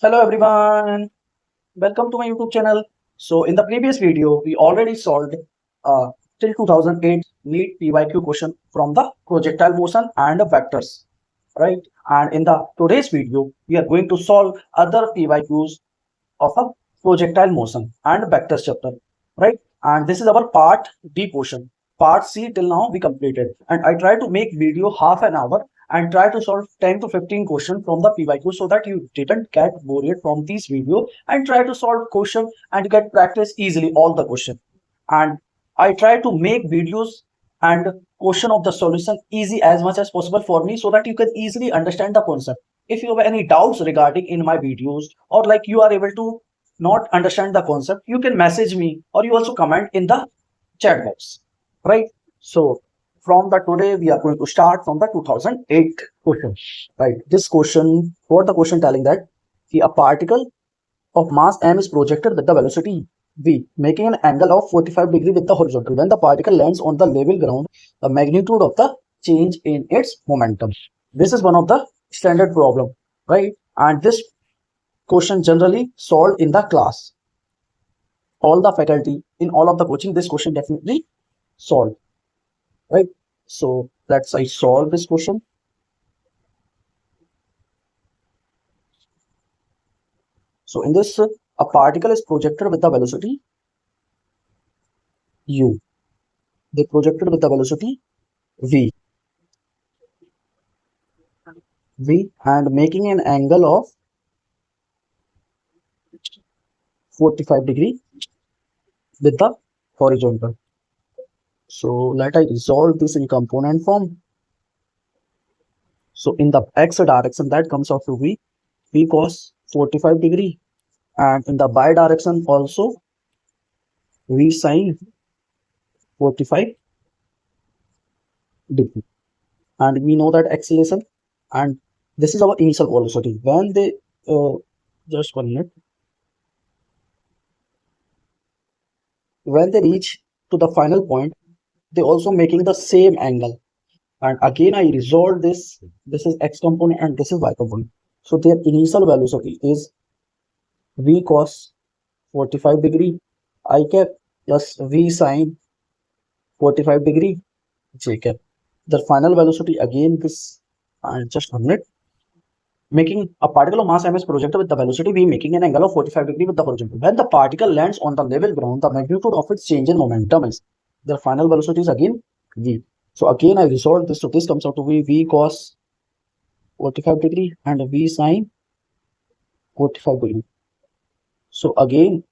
Hello everyone, welcome to my YouTube channel. So in the previous video, we already solved till 2008 NEET PYQ question from the projectile motion and the vectors, right? And in the today's video, we are going to solve other PYQs of a projectile motion and vectors chapter, right? And this is our part D portion. Part C till now we completed, and I try to make video half an hour and try to solve 10 to 15 questions from the PYQ so that you didn't get bored from this video and try to solve question and get practice easily all the question. And I try to make videos and question of the solution easy as much as possible for me so that you can easily understand the concept. If you have any doubts regarding in my videos or like you are able to not understand the concept, you can message me or you also comment in the chat box, right? So from the today we are going to start from the 2008 question, right? This question, what the question telling that a particle of mass m is projected with the velocity v, making an angle of 45 degree with the horizontal. When the particle lands on the level ground, the magnitude of the change in its momentum. This is one of the standard problem, right? And this question generally solved in the class. All the faculty in all of the coaching, this question definitely solved, right? So let's I solve this question. So in this, a particle is projected with the velocity u. They projected with the velocity v, and making an angle of 45 degree with the horizontal. So let I resolve this in component form. So in the x direction, that comes out to be v cos 45 degree, and in the y direction also v sin 45 degree. And we know that acceleration, and this is our initial velocity when they just 1 minute, when they reach to the final point, they also making the same angle. And again I resolve this. This is x component and this is y component. So their initial velocity is v cos 45 degree I cap plus v sin 45 degree j cap. The final velocity again this, and just 1 minute, making a particle of mass m is projected with the velocity v, making an angle of 45 degree with the horizontal. When the particle lands on the level ground, the magnitude of its change in momentum is, the final velocity is again v. So again I resolve this. So this comes out to be v cos 45 degree and v sin 45 degree. So again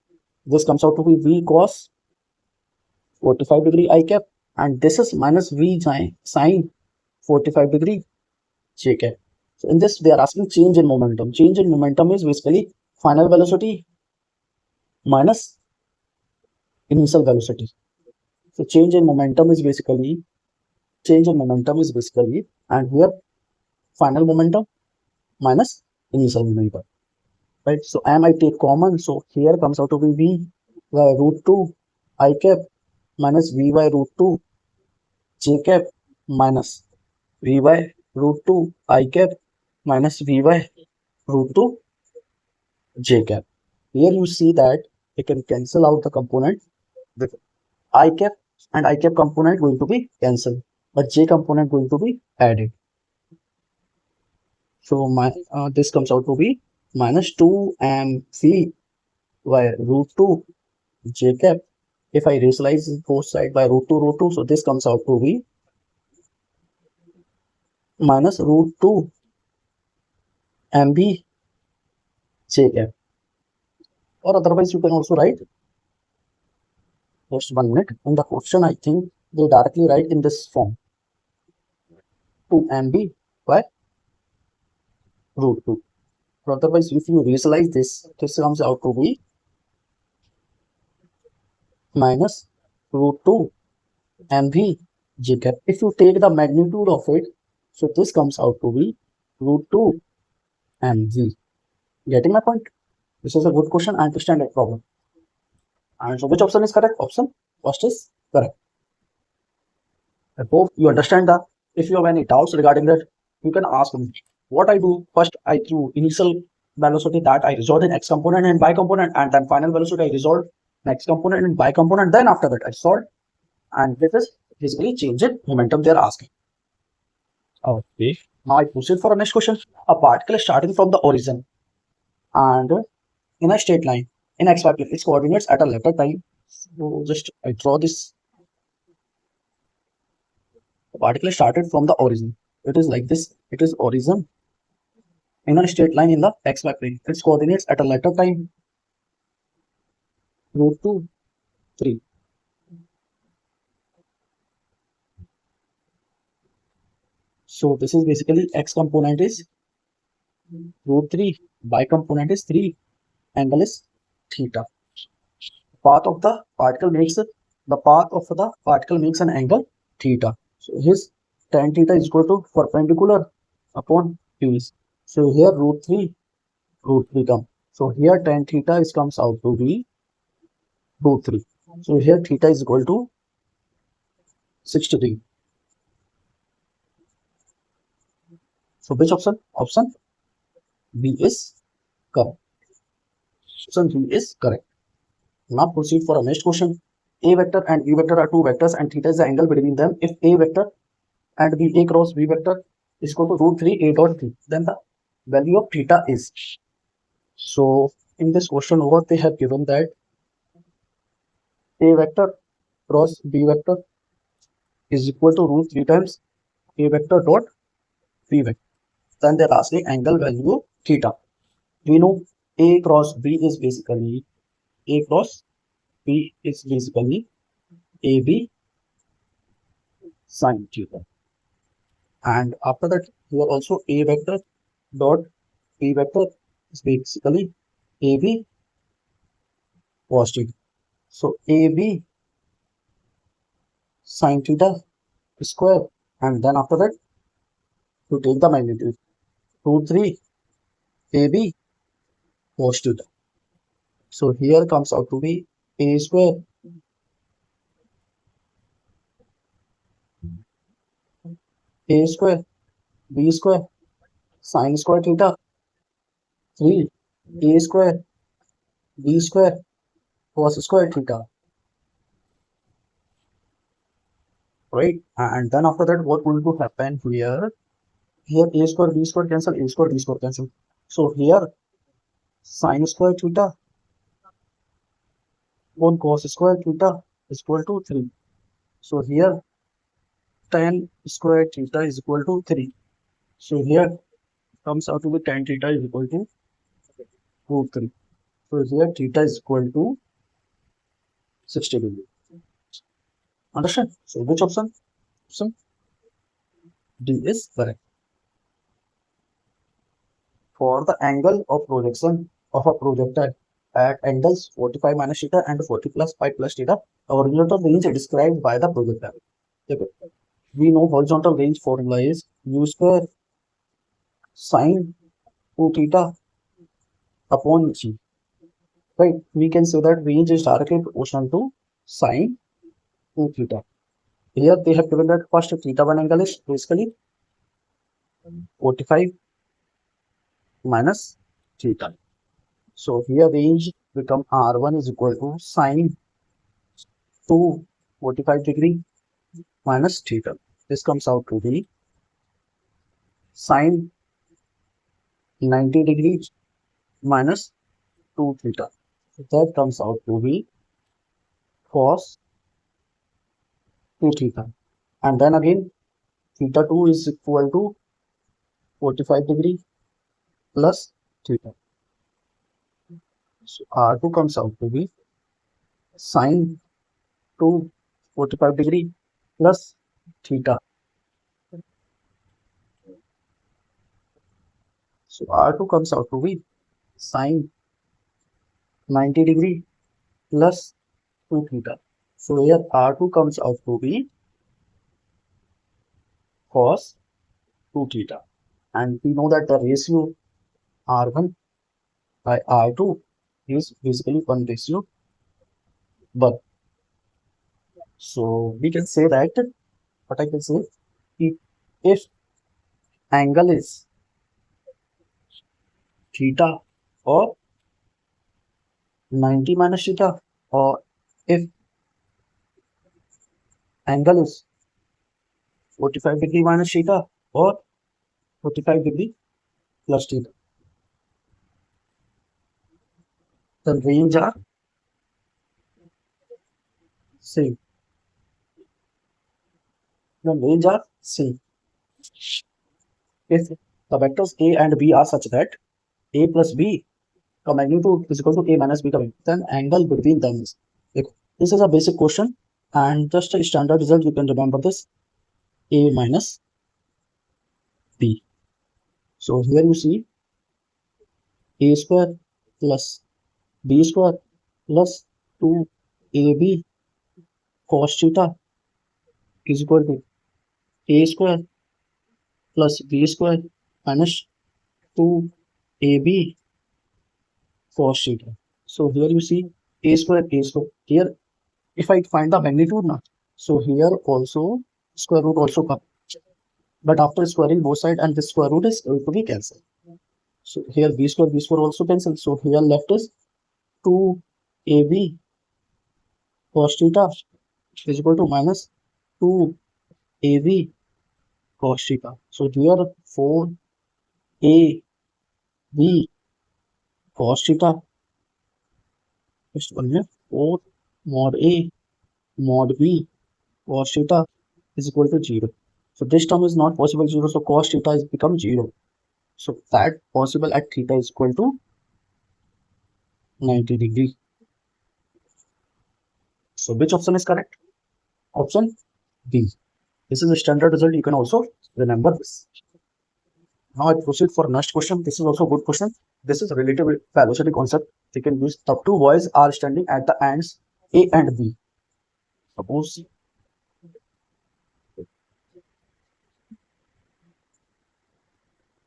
this comes out to be v cos 45 degree I cap, and this is minus v sin 45 degree j cap. So in this they are asking change in momentum. Change in momentum is basically final velocity minus initial velocity. So change in momentum is basically, and here final momentum minus initial momentum, right? So am I take common, so here comes out to be v by root 2 I cap minus v by root 2 j cap minus v by root 2 I cap minus v by root 2 j cap. Here you see that we can cancel out the component with I cap, and I cap component going to be cancelled, but j component going to be added. So my this comes out to be minus 2 mv by root 2 j cap. If I rationalize both sides by root 2, so this comes out to be minus root 2 mv j cap, or otherwise you can also write, just 1 minute, in the question I think they directly write in this form, 2 mv by root 2. Or otherwise if you rationalize this, this comes out to be minus root 2 mv j cap. If you take the magnitude of it, so this comes out to be root 2 mv. Getting my point? This is a good question and standard problem. And so which option is correct? Option first is correct. I hope you understand that. If you have any doubts regarding that, you can ask me. What I do, first I through initial velocity that I resolved in x component and y component, and then final velocity I resolved in x component and y component. Then after that I solved, and this is basically change in momentum they are asking. Okay, now I proceed for the next question. A particle is starting from the origin and in a straight line in xy plane, its coordinates at a later time. So just I draw this. The particle started from the origin. It is like this. It is origin in a straight line in the xy plane. Its coordinates at a later time root 2, 3. So this is basically x component is root 3, y component is 3, angle is theta. Path of the particle makes an angle theta. So his tan theta is equal to perpendicular upon base. So here root 3 come. So here tan theta comes out to be root 3. So here theta is equal to 60 degree. So which option? Option B is correct. Option B is correct. Now proceed for our next question. A vector and B vector are two vectors and theta is the angle between them. If A vector and A cross B vector is equal to root 3 A dot 3, then the value of theta is. So in this question over they have given that A vector cross B vector is equal to root 3 times A vector dot B vector. Then they're asking angle value theta. We know A cross B is basically AB sine theta. And after that, here also A vector dot B vector is basically AB cos theta. So AB sine theta square, and then after that, to take the magnitude, root 3 AB cos theta. So here comes out to be A square B square sine square theta 3 A square B square cos square theta. Right, and then after that, what will to happen here? Here A square B square cancel, A square B square cancel. So here sine square theta on cos square theta is equal to 3. So here tan square theta is equal to 3. So here comes out to be tan theta is equal to root 3. So here theta is equal to 60 degree. Understand? So which option? Option D is correct. For the angle of projection of a projectile at angles 45 minus theta and 40 plus 5 plus theta, our horizontal range is described by the projectile. Okay. We know horizontal range formula is u square sine 2 theta upon g. Right? We can say that range is directly proportional to sine 2 theta. Here they have given that first theta 1 angle is basically 45 minus theta. So here range become R1 is equal to sine 2 45 degree minus theta. This comes out to be sine 90 degrees minus 2 theta. So that comes out to be cos 2 theta. And then again theta 2 is equal to 45 degree plus theta. So R2 comes out to be sine 2 45 degree plus theta. So R2 comes out to be sine 90 degree plus 2 theta. So here R2 comes out to be cos 2 theta. And we know that the ratio R1 by R2 is basically 1:1. So we can say that, what I can say, if angle is theta or 90 minus theta, or if angle is 45 degree minus theta or 45 degree plus theta. The range are same. The range are same. If the vectors A and B are such that A plus B magnitude is equal to A minus B, then angle between them is equal. This is a basic question and just a standard result. You can remember this, A minus B. So here you see A square plus B square plus 2AB cos theta is equal to A square plus B square minus 2AB cos theta. So here you see A square, A square. Here if I find the magnitude now, so here also square root also come. But after squaring both sides and this square root is going to be cancelled. So here B square also cancelled. So here left is 2AB cos theta is equal to minus 2AB cos theta. So here 4AB cos theta is 4 mod A mod B cos theta is equal to 0. So this term is not possible 0. So cos theta is become 0. So that possible at theta is equal to 90 degree. So which option is correct? Option B. This is a standard result. You can also remember this. Now I proceed for next question. This is also a good question. This is a relative velocity concept. You can use. The two boys are standing at the ends A and B. Suppose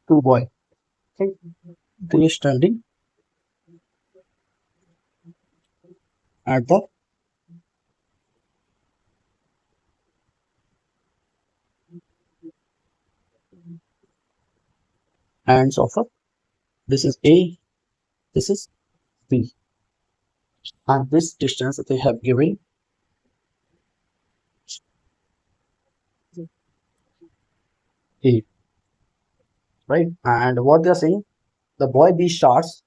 two boys. Okay. They are standing at the ends of a. This is A. This is B. And this distance that they have given A. Right? And what they are saying, the boy B starts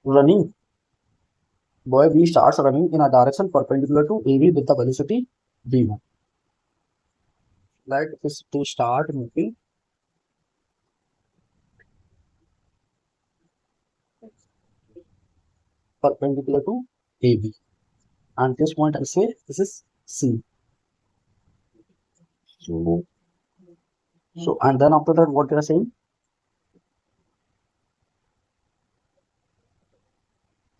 running. Boy B starts running in a direction perpendicular to AB with the velocity V1. Let us to start moving perpendicular to AB. And this point I say this is C. So and then after that what they are saying,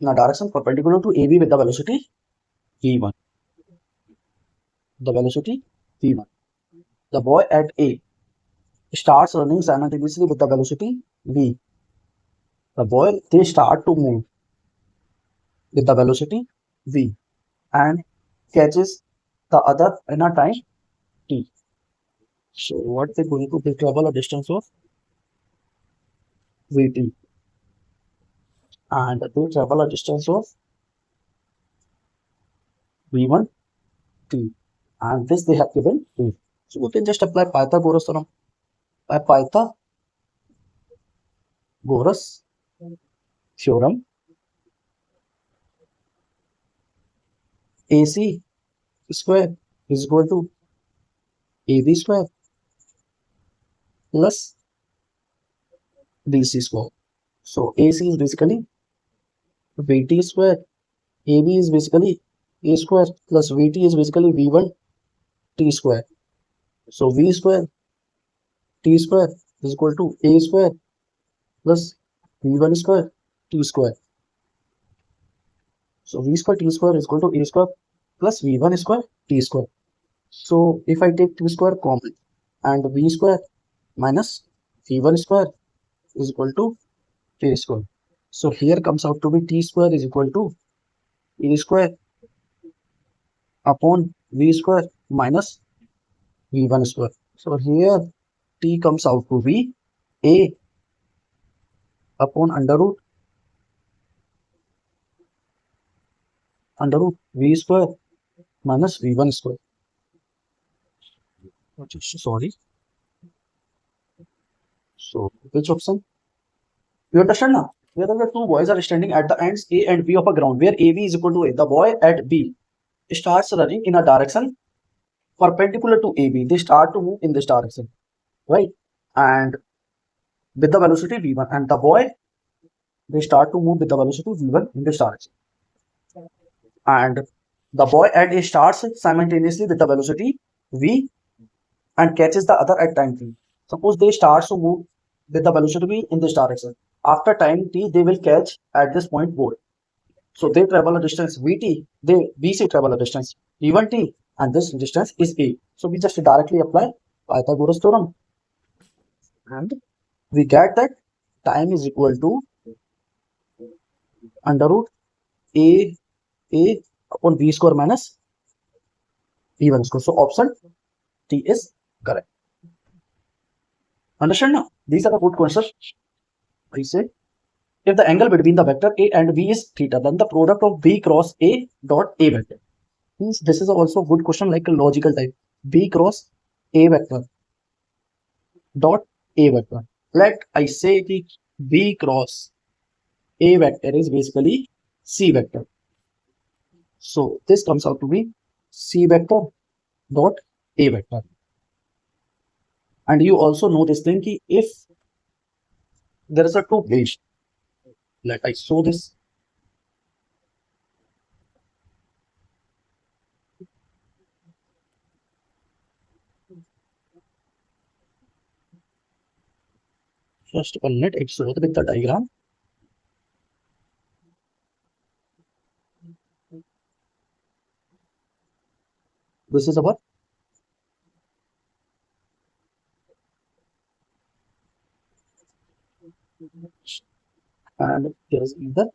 in a direction perpendicular to AB with the velocity V1. The velocity V1. The boy at A starts running simultaneously with the velocity V. The boy they start to move with the velocity V and catches the other in a time T. So what they're going to, they travel a distance of Vt and they travel a distance of V1 T, and this they have given T. So we can just apply Pythagoras theorem. By Pythagoras theorem, AC square is equal to AB square plus BC square. So AC is basically Vt square, AB is basically A square plus Vt is basically V1 T square. So V square T square is equal to A square plus V1 square T square. So V square T square is equal to A square plus V1 square T square. So if I take T square common and V square minus V1 square is equal to K square. So here comes out to be T square is equal to A square upon V square minus V1 square. So here T comes out to be A upon under root v square minus v1 square. Sorry. So which option? You understand now? Where the two boys are standing at the ends A and B of a ground where AB is equal to A. The boy at B starts running in a direction perpendicular to AB. They start to move in this direction, right? And with the velocity v1, and the boy, they start to move with the velocity v1 in this direction. And the boy at A starts simultaneously with the velocity v and catches the other at time t. Suppose they start to move with the velocity v in this direction. After time t, they will catch at this point both. So they travel a distance vt, vc travel a distance v1t, and this distance is a. So we just directly apply Pythagoras theorem, and we get that time is equal to under root a upon v square minus v1 square. So option T is correct. Understand now? These are the good questions. I say, if the angle between the vector A and B is theta, then the product of B cross A dot A vector. Means this is also a good question, like a logical type. B cross A vector dot A vector. Let I say that B cross A vector is basically C vector. So this comes out to be C vector dot A vector. And you also know this thing ki if there is a two page, let I show this. First one, let it show with the diagram. This is our and there is either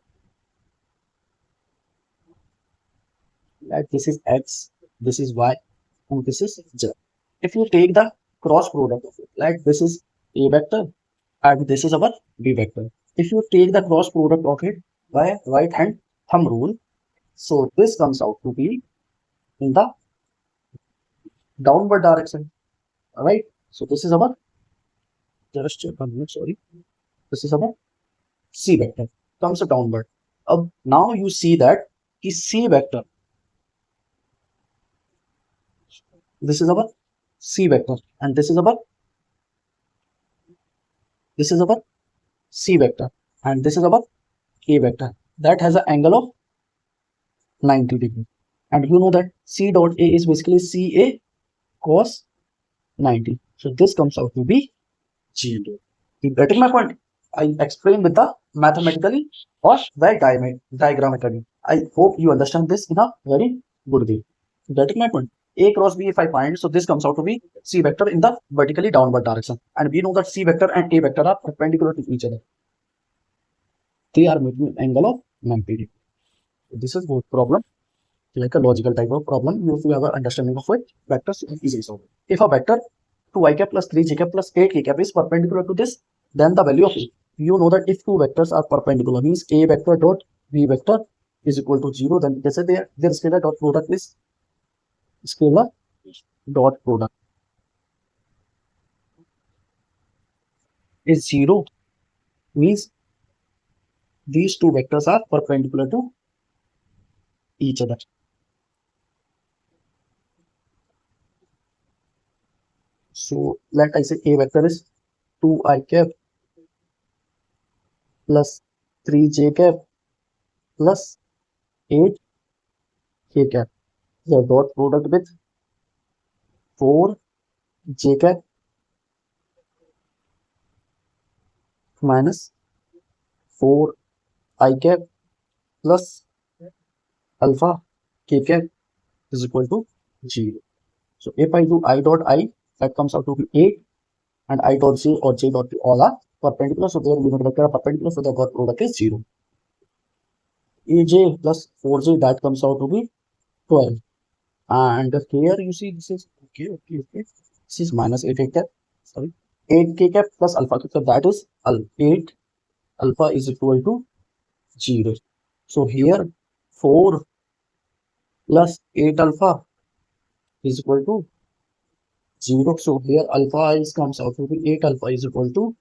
like this is x, this is y, and this is z. If you take the cross product of it, like this is a vector and this is our b vector. If you take the cross product of it by right hand thumb rule, so this comes out to be in the downward direction. All right. So this is our just a minute, sorry. This is our c vector comes downward. Now you see that is c vector. This is our c vector, and this is our c vector, and this is our a vector that has an angle of 90 degree. And you know that c dot a is basically ca cos 90. So this comes out to be 0. You getting my point? I explain with the mathematically or by diagrammatically. I hope you understand this in a very good way. Getting my point? A cross B if I find, so this comes out to be C vector in the vertically downward direction. And we know that C vector and A vector are perpendicular to each other. They are making an angle of 90 degree. So this is good problem, like a logical type of problem. If you have an understanding of it, vectors easily solve. If a vector 2i cap plus 3j cap plus 8k cap is perpendicular to this, then the value of A. You know that if two vectors are perpendicular, means A vector dot B vector is equal to 0, then they say their scalar dot product is scalar dot product is 0, means these two vectors are perpendicular to each other. So let I say A vector is 2i cap plus 3j cap plus 8k cap. The dot product with 4j cap minus 4i cap plus alpha k cap is equal to 0. So if I do I dot I, that comes out to be 8, and I dot j or j dot p all are perpendicular, so their unit vector are perpendicular, so the dot product is 0. aj plus 4j, that comes out to be 12. And here you see this is okay. This is minus 8k cap, sorry, 8k cap plus alpha, so that is 8 alpha is equal to 0. So here 4 plus 8 alpha is equal to 0. So here alpha is comes out to be 8 alpha is equal to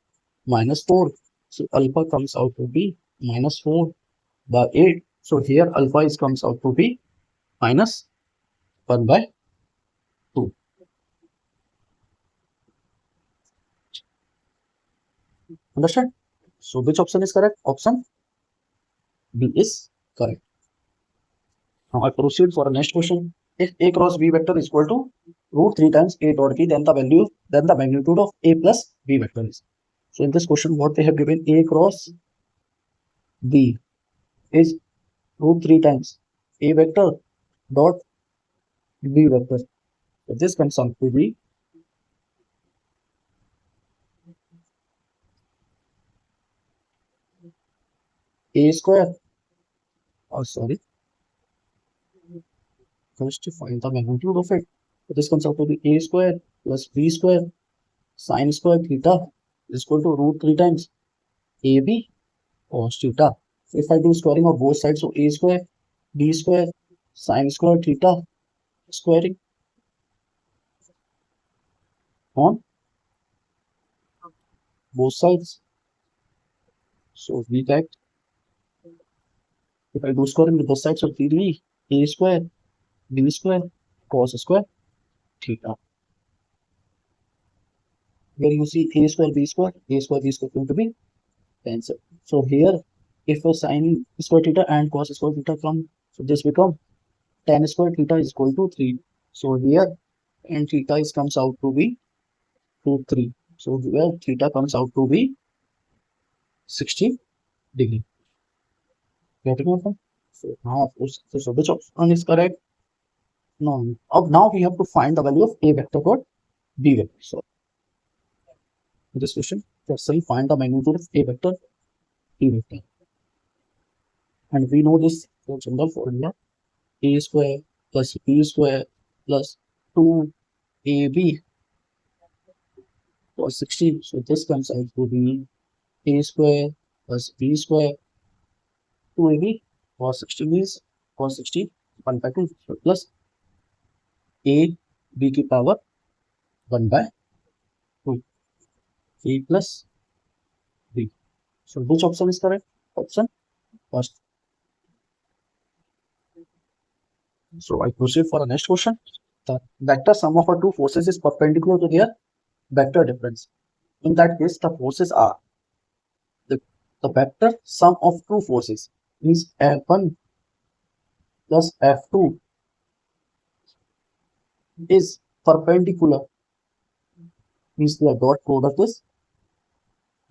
minus 4. So alpha comes out to be minus 4 by 8. So here alpha is comes out to be minus 1 by 2. Understand? So which option is correct? Option B is correct. Now I proceed for the next question. If A cross B vector is equal to root 3 times A dot B, then the magnitude of A plus B vector is. So in this question, what they have given, A cross B is root 3 times A vector dot B vector. So this comes out to be A square. Oh, sorry. First to find the magnitude of it. So this comes out to be A square plus B square sine square theta is equal to root 3 times AB cos theta. So if I do squaring of both sides, so A square B square sine square theta squaring on both sides. So we get, if I do squaring with both sides, so 3 A square B square cos square theta. Here you see A square B square going to be cancelled. So here, if a sine square theta and cos square theta come, so this become tan square theta is equal to 3. So here and theta is comes out to be 3. So here theta comes out to be 60 degree. Getting my point? So now, so which option is correct? No. Now we have to find the value of A vector dot B vector. So in this question, first we find the magnitude of A vector B vector, and we know this general formula: A square plus B square plus 2AB for 60. So this comes out to be A square plus B square 2AB for 60 means for 60 1 by 2 plus A B की power 1 by 2 A plus B. So which option is correct? Option first. So I proceed for the next question. The vector sum of two forces is perpendicular to their vector difference. In that case, the forces are the vector sum of two forces is F1 plus F2 is perpendicular, means the dot product is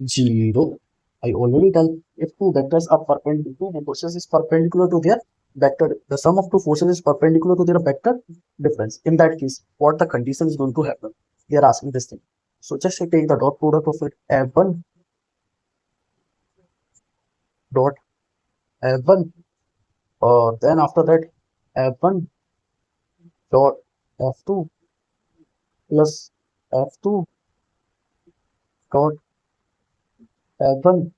0. I already tell, if two vectors are perpendicular, two forces is perpendicular to their vector, the sum of two forces is perpendicular to their vector difference. In that case, what the condition is going to happen? They are asking this thing. So just take the dot product of it, F1 dot F1, or then after that F1 dot F2 plus F2 dot F1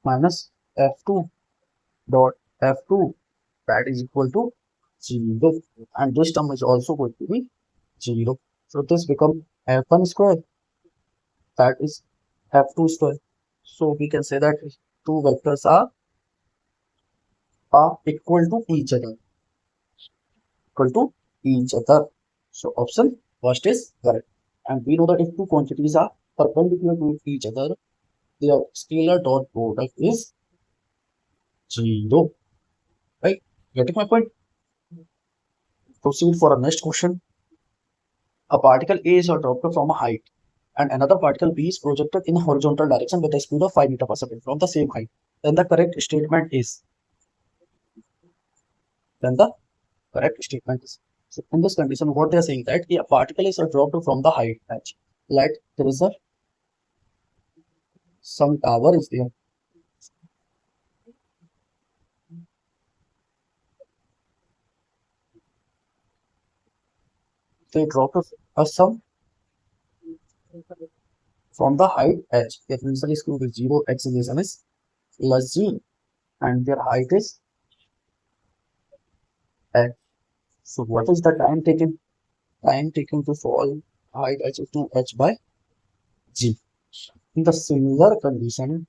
minus F2 dot F2, that is equal to 0, and this term is also going to be 0. So this becomes F1 square, that is F2 square. So we can say that two vectors are equal to each other. So option first is correct. And we know that if two quantities are perpendicular to each other, their scalar dot product is 0. Right? Getting my point? Proceed for the next question. A particle A is dropped from a height, and another particle B is projected in a horizontal direction with a speed of 5 meters per second from the same height. Then the correct statement is. So in this condition, what they are saying that a particle is dropped from the height edge. Like there is some tower is there. They drop some from the height h. Their initial is equal to 0, acceleration is plus g, and their height is h. So what is the time taken? Time taken to fall height h to h by g. In the similar condition,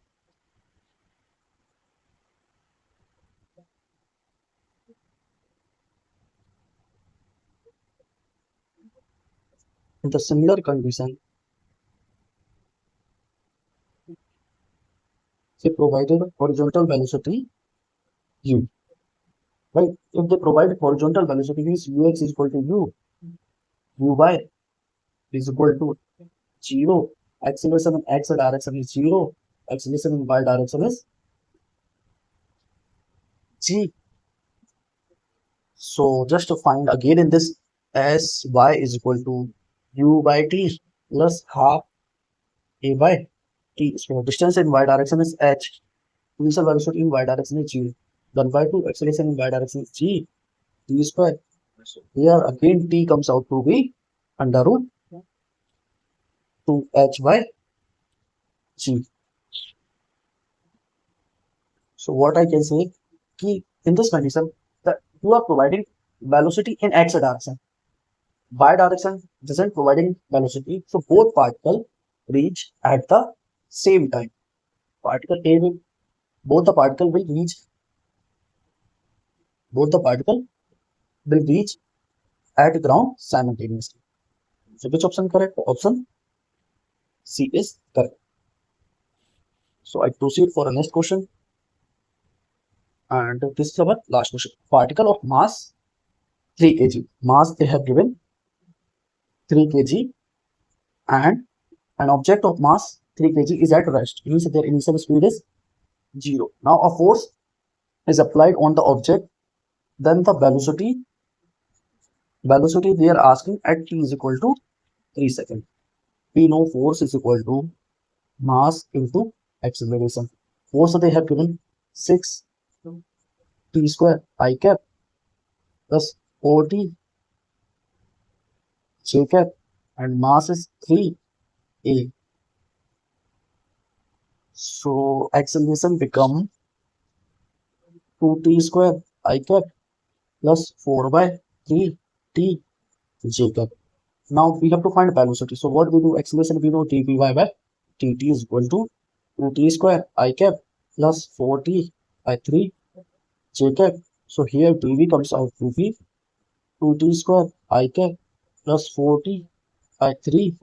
in the similar condition, they provided horizontal velocity u. Right? If they provide horizontal velocity, means ux is equal to u, uy is equal to 0, acceleration in x direction is 0, acceleration in y direction is g. So just to find again in this, sy is equal to u by t plus half a by t. So distance in y direction is h, initial velocity in y direction is g, then by 2 acceleration in y direction is g, t square. So here again t comes out to be under root 2h by g. So what I can say, key in this condition, that you are providing velocity in x direction, y direction doesn't providing velocity, so both particles reach at the same time. Particle A will, both the particle will reach, both the particle will reach at ground simultaneously. So which option correct? Option C is correct. So I proceed for the next question, and this is our last question. Particle of mass 3 kg. Mass they have given 3 kg, and an object of mass 3 kg is at rest. Means their initial speed is 0. Now a force is applied on the object, then the velocity they are asking at t is equal to 3 seconds. We know force is equal to mass into acceleration. Force they have given 6 t square I cap plus 40 j cap, and mass is 3 a. So acceleration become 2t square I cap plus 4 by 3 t j cap. Now we have to find velocity. So what we do? Acceleration we know dvy by dt is equal to 2t square I cap plus 4t by 3 j cap. So here dv comes out to be 2t square I cap plus 4t by 3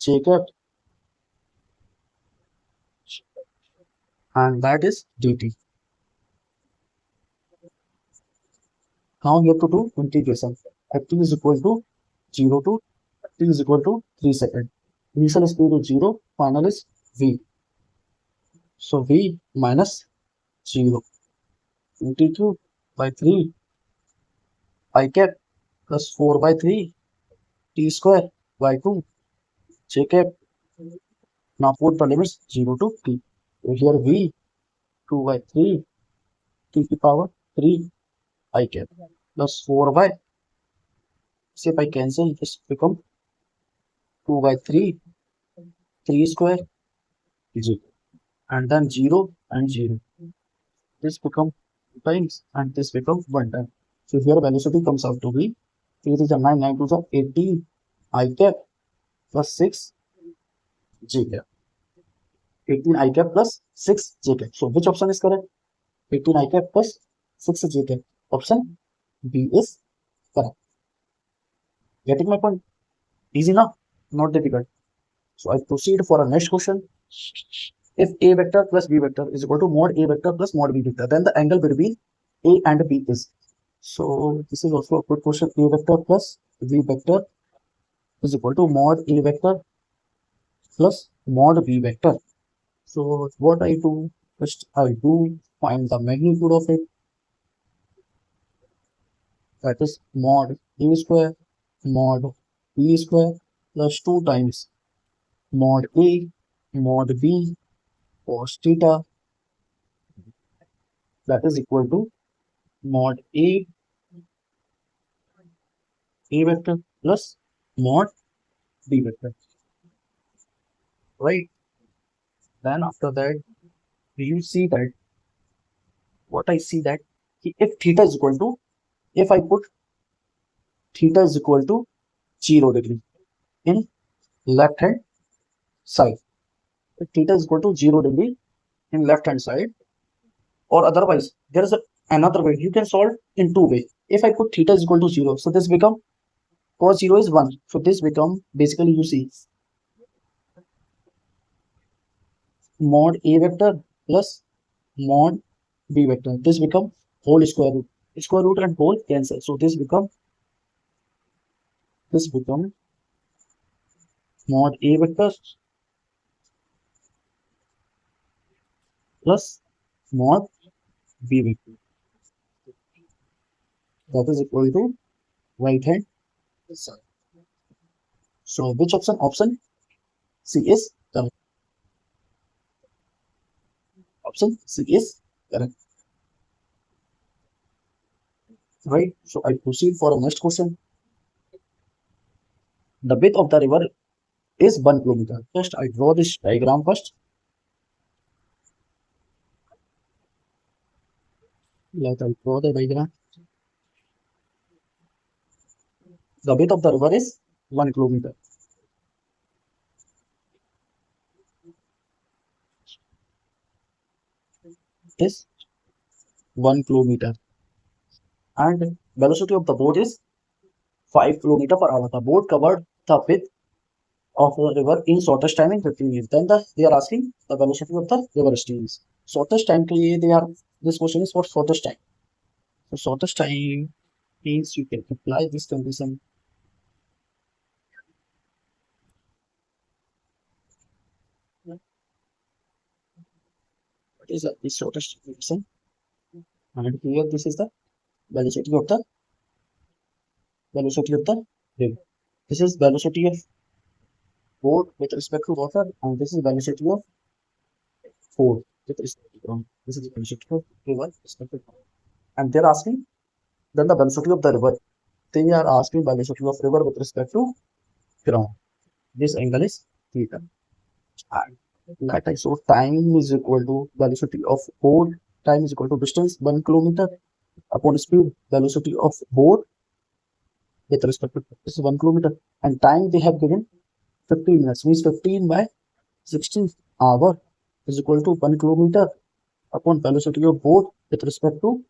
j cap, and that is dt. Now we have to do integration. At t is equal to 0 to t is equal to 3 seconds. Initial speed is 0, final is v. So v minus 0 into by 3 I cap plus 4 by 3 t square by 2 j cap. Now put the limits 0 to t. So here v 2 by 3 t to the power 3 I cap plus 4 by, see if I cancel, this become 2 by 3 3 square 0, and then 0 and 0. This become 2 times and this becomes 1 time. So here velocity comes out to be 3 is a 9, 9 to the 18 I cap plus 6 j cap. 18 I cap plus 6 j cap. So which option is correct? 18 I cap plus 6 j cap. Option B is correct. Getting my point? Easy now, not difficult. So I proceed for a next question. If a vector plus b vector is equal to mod a vector plus mod b vector, then the angle between a and b is. So this is also a good question. A vector plus b vector is equal to mod a vector plus mod b vector. So what I do, first I do find the magnitude of it, that is mod a square mod b square plus 2 times mod a mod b cos theta, that is equal to mod a vector plus mod b vector. right? Then after that, you see that what I see that if theta is equal to, if I put theta is equal to 0 degree in left hand side, if theta is equal to 0 degree in left hand side, or otherwise there is another way you can solve in two way. If I put theta is equal to 0, so this become cos 0 is 1, so this become basically you see mod a vector plus mod b vector. This become whole square root and whole cancel, so this become mod a vector plus mod b vector, that is equal to right hand side. So which option C is correct. Option C is correct, right? So I proceed for the next question. The width of the river is 1 kilometer. First I draw this diagram first. Let I draw the diagram. The width of the river is 1 kilometer. Is 1 kilometer. And velocity of the boat is 5 kilometer per hour. The boat covered the width of the river in shortest time in 15 minutes. Then they are asking the velocity of the river streams. Shortest time के लिए they are, this question is for shortest time. So shortest time means you can apply this condition. What is the shortest condition? And here this is the velocity of the river. This is velocity of boat with respect to water, and this is velocity of boat with respect to ground. This is the velocity of river with respect to ground. And they're asking then the velocity of the river. They are asking velocity of river with respect to ground. This angle is theta. And like I saw, time is equal to velocity of boat. Time is equal to distance 1 kilometer upon speed. Velocity of boat with respect to this is 1 kilometer, and time they have given 15 minutes, means 15 by 16 hour is equal to 1 kilometer upon velocity of boat with respect to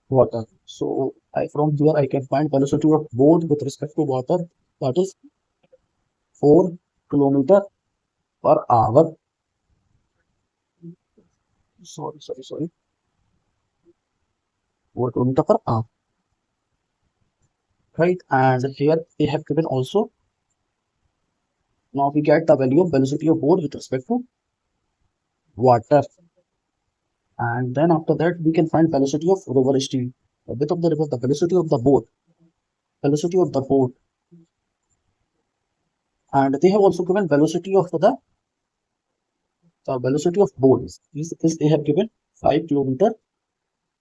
water. So from here I can find velocity of boat with respect to water, that is 4 kilometer per hour. Sorry. 4 kilometer per hour. Right, and here they have given also. Now we get the value of velocity of boat with respect to water. And then after that we can find velocity of river stream. The width of the river, the velocity of the boat, and they have also given velocity of the velocity of boat. This they have given 5 kilometer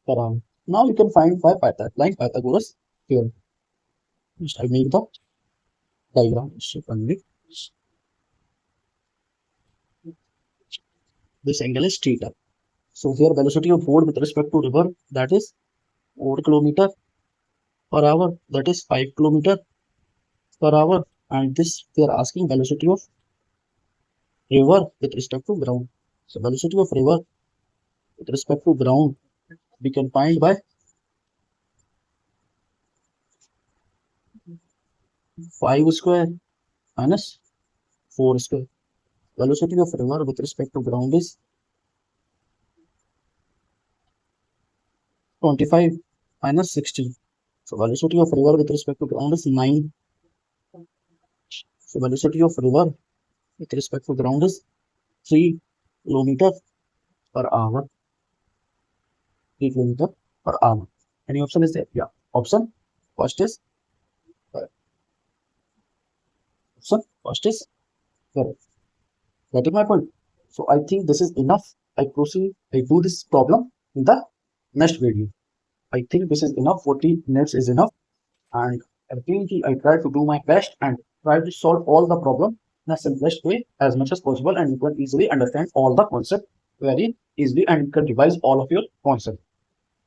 per hour. Now you can find by applying Pythagoras theorem. Just I make the diagram. This angle is theta. So here velocity of boat with respect to river, that is 4 kilometer per hour, that is 5 kilometer per hour, and this they are asking velocity of river with respect to ground. So velocity of river with respect to ground we can find by 5 square minus 4 square. Velocity of river with respect to ground is 25 minus 16. So velocity of river with respect to ground is 9. So velocity of river with respect to ground is 3 kilometer per hour. 3 kilometer per hour. Any option is there? Yeah. Option first is correct. Option first is correct. That is my point. So I think this is enough. I do this problem in the next video. I think this is enough. 40 minutes is enough. And I think I try to do my best and try to solve all the problem the simplest way as much as possible, and you can easily understand all the concept very easily, and you can revise all of your concept.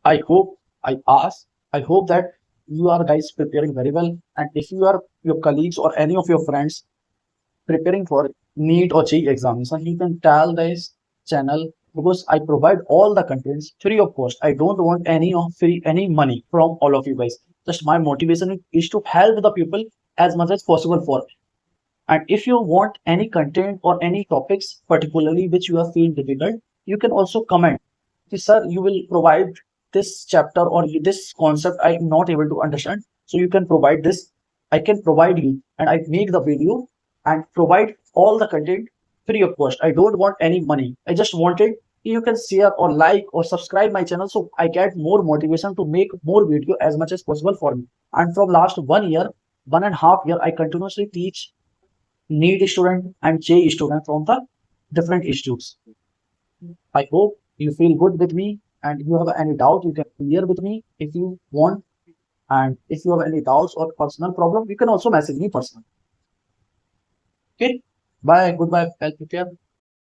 I hope I hope that you are guys preparing very well, and if you are your colleagues or any of your friends preparing for NEET or JEE examination, you can tell this channel, because I provide all the contents free of cost. I don't want any money from all of you guys. Just my motivation is to help the people as much as possible for. And if you want any content or any topics particularly which you have feel difficult, you can also comment. Sir, you will provide this chapter or this concept I am not able to understand. So you can provide this. I can provide you, and I make the video and provide all the content free of cost. I don't want any money. I just wanted you can share or like or subscribe my channel, so I get more motivation to make more video as much as possible for me. And from last 1 year, 1.5 year, I continuously teach NEET student and JEE student from the different institutes. I hope you feel good with me, and if you have any doubt, you can clear with me if you want. And if you have any doubts or personal problem, you can also message me personally. Okay, bye, goodbye, take care.